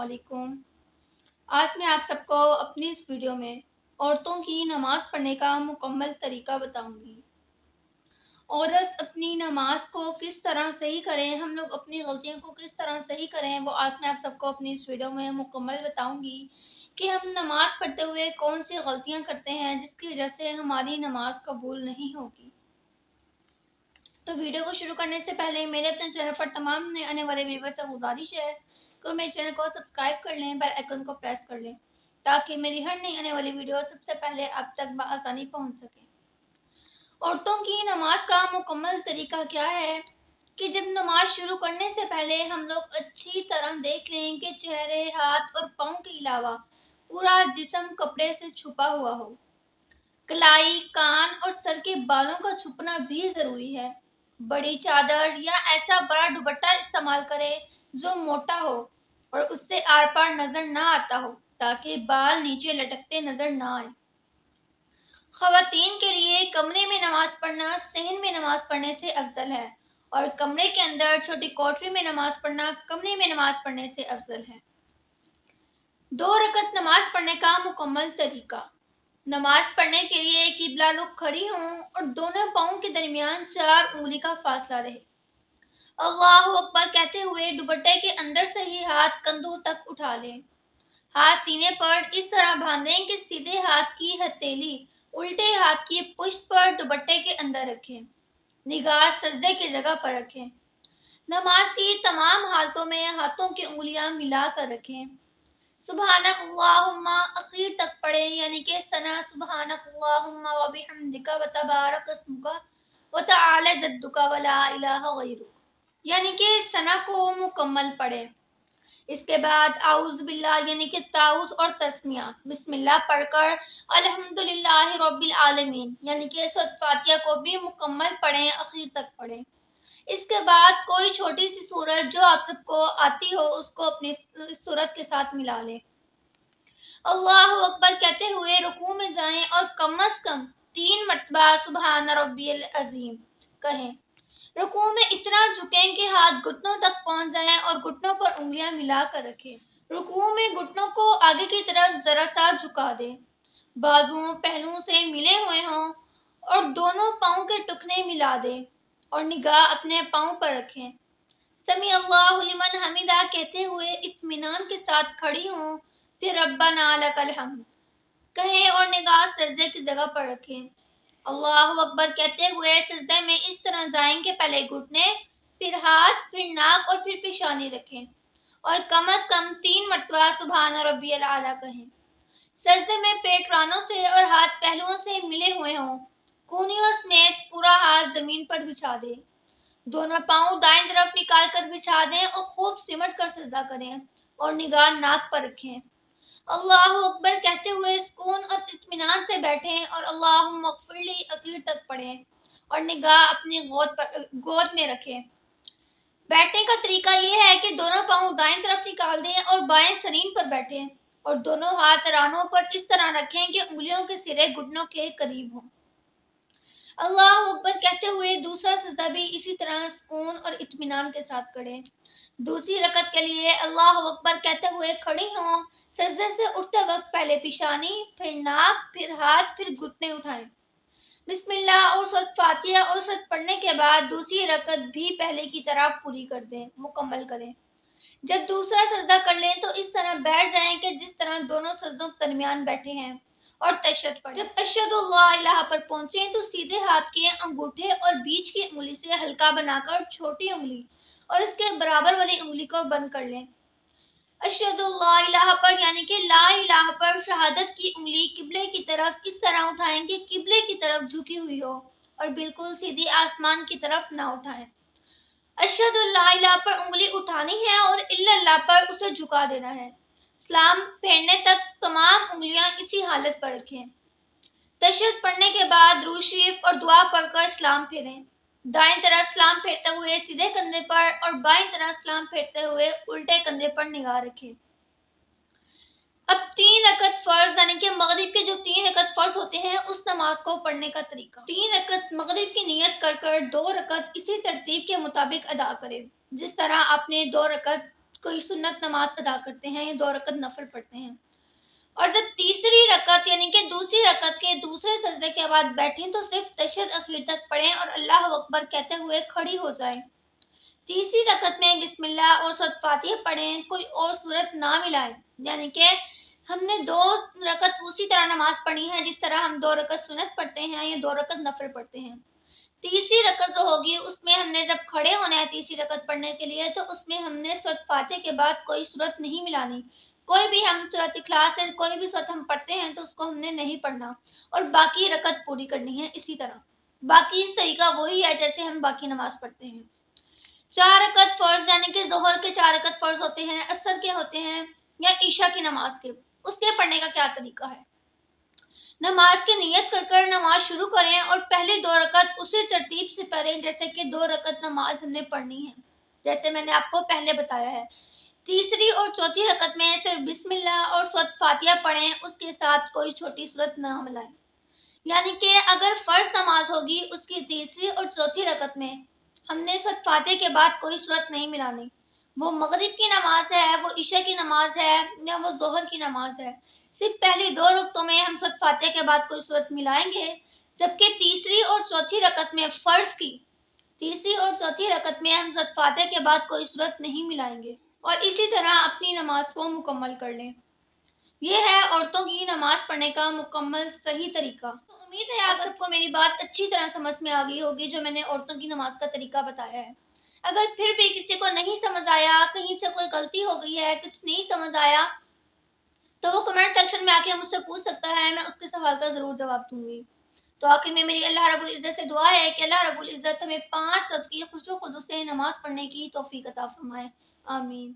वालेकुम। आज मैं आप सबको अपनी इस वीडियो में औरतों की नमाज पढ़ने का मुकम्मल तरीका बताऊंगी। औरत अपनी नमाज को किस तरह सही करें, हम लोग अपनी गलतियों को किस तरह सही करें, वो आज मैं आप सबको अपनी इस वीडियो में मुकम्मल बताऊंगी कि हम नमाज पढ़ते हुए कौन सी गलतियां करते हैं जिसकी वजह से हमारी नमाज कबूल नहीं होगी। तो वीडियो को शुरू करने से पहले मेरे अपने चैनल पर तमाम नए आने वाले व्यूअर्स से गुजारिश है कि मेरे चैनल को सब्सक्राइब कर लें, बेल आइकन को प्रेस कर लें ताकि मेरी हर नई आने वाली वीडियो सबसे पहले आप तक बआसानी पहुंच सके। औरतों की नमाज का मुकम्मल तरीका क्या है कि जब नमाज शुरू करने से पहले हम लोग अच्छी तरह देख लें कि चेहरे, हाथ और पाँव के अलावा पूरा जिस्म कपड़े से छुपा हुआ हो। कलाई, कान और सर के बालों का छुपना भी जरूरी है। बड़ी चादर या ऐसा बड़ा दुपट्टा इस्तेमाल करें जो मोटा हो और उससे आर पार नजर ना आता हो ताकि बाल नीचे लटकते नजर ना आए। खवातीन के लिए कमरे में नमाज पढ़ना सहन में नमाज पढ़ने से अफजल है और कमरे के अंदर छोटी कोठरी में नमाज पढ़ना कमरे में नमाज पढ़ने से अफजल है। 2 रकत नमाज पढ़ने का मुकम्मल तरीका। नमाज पढ़ने के लिए किबला रुख खड़ी हों और दोनों पाँव के दरमियान 4 उंगली का फासला रहे। अल्लाहु अकबर कहते हुए दुपट्टे के अंदर से ही हाथ कंधों तक उठा लें। हाथ सीने पर इस तरह बांधें कि सीधे हाथ की हथेली उल्टे हाथ की पुश्त पर दुपट्टे के अंदर रखें। निगाह सजदे की जगह पर रखें। नमाज की तमाम हालतों में हाथों की उंगलियां मिला कर रखें। सुबहानक अल्लाहुम्मा आखिर तक पढ़े यानी कि सना सुबहानक अल्लाहुम्मा व बिहम्दिका व तबारक अस्मुका व तआला जद्दुका व ला इलाहा गैरुक यानी कि सना को मुकम्मल पढ़े। इसके बाद आउज़ बिल्लाह यानी कि ताउज़ और तस्मिया बिस्मिल्लाह पढ़कर अल्हम्दुलिल्लाहि रब्बिल आलमीन यानी कि सूरत फातिहा को भी मुकम्मल पढ़ें, आखिर तक पढ़ें। इसके बाद कोई छोटी सी सूरत जो आप सबको आती हो उसको अपनी सूरत के साथ मिला लें। अल्लाहु अकबर कहते हुए रुकू में जाएं और कम से कम 3 मरतबा सुबहान रब्बियल अजीम कहें। रुकू में इतना झुकें कि हाथ घुटनों तक पहुंच जाएं और घुटनों पर उंगलियां मिला कर रखें। रुकू में घुटनों को आगे की तरफ जरा सा झुका दें। बाजुओं पहलुओं से मिले हुए हों और दोनों पाँव के टुकने मिला दें और निगाह अपने पाँव पर रखें। समी अल्लाहु लिमन हमीदा कहते हुए इत्मीनान के साथ खड़ी हों, फिर रब्बना लकल हम्द कहें और निगाह सजदे की जगह पर रखें। अल्लाहु अकबर कहते हुए सजदे में इस तरह जाएं कि पहले घुटने, फिर हाथ, फिर नाक और फिर पेशानी रखें और कम से कम 3 मरतबा सुबहान रब्बियल आला कहें। सजदे में पेट रानों से और हाथ पहलुओं से मिले हुए हों। कूनियों समेत पूरा हाथ जमीन पर बिछा दें। दोनों पाँव दाएं तरफ निकाल कर बिछा दें और खूब सिमट कर सजदा करें और निगाह नाक पर रखें। अल्लाहु अकबर कहते हुए सुकून और इत्मीनान से बैठें और अल्लाहुम्मा अग़फ़िरली आखिर तक पढ़ें और निगाह अपनी गोद में रखें। बैठने का तरीका यह है कि दोनों पाँव दाएं तरफ निकाल दें और बाएं सरीन पर बैठें और दोनों हाथ रानों पर इस तरह रखें कि उंगलियों के सिरे घुटनों के करीब हों। अल्लाहु अकबर कहते हुए दूसरा सजदा भी इसी तरह सुकून और इत्मीनान के साथ करें। दूसरी रकत के लिए अल्लाहु अकबर कहते हुए खड़ी हों। सजदे से उठते वक्त पहले पेशानी, फिर नाक, फिर हाथ, फिर घुटने उठाएं। बिस्मिल्लाह और सूरत फातिहा और सूरत पढ़ने के बाद दूसरी रकत भी पहले की तरह पूरी कर दें, मुकम्मल करें। जब दूसरा सजदा कर लें तो इस तरह बैठ जाएं कि जिस तरह दोनों सजदों के दरमियान बैठे हैं और तशहद पढ़ें। जब अशहदु अल्ला इलाहा पर पहुंचें तो सीधे हाथ के अंगूठे और बीच की उंगली से हल्का बनाकर छोटी उंगली और इसके बराबर वाली उंगली को बंद कर लें। अशहदु अल्ला इलाहा पर यानी कि ला इलाहा पर शहादत की उंगली किबले की तरफ इस तरह उठाएं कि किबले की तरफ झुकी हुई हो और बिल्कुल सीधी आसमान की तरफ ना उठाएं। अशहदु अल्ला इलाहा पर उंगली उठानी है और इल्लल्लाह पर उसे झुका देना है। सलाम फेरने तक तमाम उंगलियां इसी हालत पर रखें। तशहद पढ़ने के बाद दुरूद शरीफ और दुआ पढ़कर सलाम फेरें। दाएं तरफ सलाम फेरते हुए सीधे कंधे पर और बाएं तरफ सलाम फेरते हुए उल्टे कंधे पर निगाह रखें। अब 3 रकत फर्ज यानी कि मगरिब के जो 3 रकत फर्ज होते हैं उस नमाज को पढ़ने का तरीका। 3 रकत मगरिब की नियत कर 2 रकत इसी तरतीब के मुताबिक अदा करें जिस तरह आपने 2 रकत कोई सुन्नत नमाज अदा करते हैं या 2 रकत नफल पढ़ते हैं। और जब तीसरी रकत यानी कि दूसरी रकत के दूसरे सजदे के बाद बैठें तो सिर्फ तशहद अखीर तक पढ़ें और अल्लाह अकबर कहते हुए खड़ी हो जाएं। तीसरी रकत में बिस्मिल्लाह और सूरत फातिहा पढ़ें, कोई और सूरत ना मिलाएं। यानी कि हमने 2 रकत उसी तरह नमाज पढ़ी है जिस तरह हम 2 रकत सुन्नत पढ़ते हैं या 2 रकत नफल पढ़ते हैं। तीसरी रकत जो होगी उसमें हमने जब खड़े होना है तीसरी रकत पढ़ने के लिए तो उसमें हमने सूरत फातिहा के बाद कोई सूरत नहीं मिलानी। कोई भी हम सूरत इखलास से कोई भी सूरत हम पढ़ते हैं तो उसको हमने नहीं पढ़ना और बाकी रकत पूरी करनी है इसी तरह। बाकी तरीका वही है जैसे हम बाकी नमाज पढ़ते हैं। 4 रकत फर्ज यानी कि जोहर के 4 रकत फर्ज होते हैं, असर के होते हैं या ईशा की नमाज के, उसके पढ़ने का क्या तरीका है। नमाज की नियत कर नमाज शुरू करें और पहले 2 रकत उसी तरतीब से पढ़ें जैसे कि 2 रकत नमाज हमने पढ़नी है, जैसे मैंने आपको पहले बताया है। तीसरी और चौथी रकत में सिर्फ बिस्मिल्लाह और सूरत फातिहा पढ़ें, उसके साथ कोई छोटी सूरत ना मिलाएं। यानी कि अगर फर्ज नमाज होगी उसकी तीसरी और चौथी रकत में हमने सूरत फातिहा के बाद कोई सूरत नहीं मिलानी। वो मगरिब की नमाज है, वो ईशा की नमाज है या वो जोहर की नमाज है, सिर्फ पहली 2 रकतों में हम सूरत फातिहा के बाद कोई सूरत मिलाएंगे, जबकि तीसरी और चौथी रकत में फर्ज की तीसरी और चौथी रकत में हम सूरत फातिहा के बाद कोई सूरत नहीं मिलाएंगे और इसी तरह अपनी नमाज को मुकम्मल कर लें। ये है औरतों की नमाज पढ़ने का मुकम्मल सही तरीका। तो उम्मीद है आप सबको मेरी बात अच्छी तरह समझ में आ गई होगी जो मैंने औरतों की नमाज का तरीका बताया है। अगर फिर भी किसी को नहीं समझ आया, कहीं से कोई गलती हो गई है, कुछ नहीं समझ आया, तो वो कमेंट सेक्शन में आके मुझसे पूछ सकता है, मैं उसके सवाल का ज़रूर जवाब दूंगी। तो आखिर में मेरी अल्लाह रब्बुल इज़्ज़त से दुआ है कि अल्लाह रब्बुल इज़्ज़त हमें 5 वक्त की खुशो खुदू से नमाज पढ़ने की तौफीक अता फरमाए। आमीन।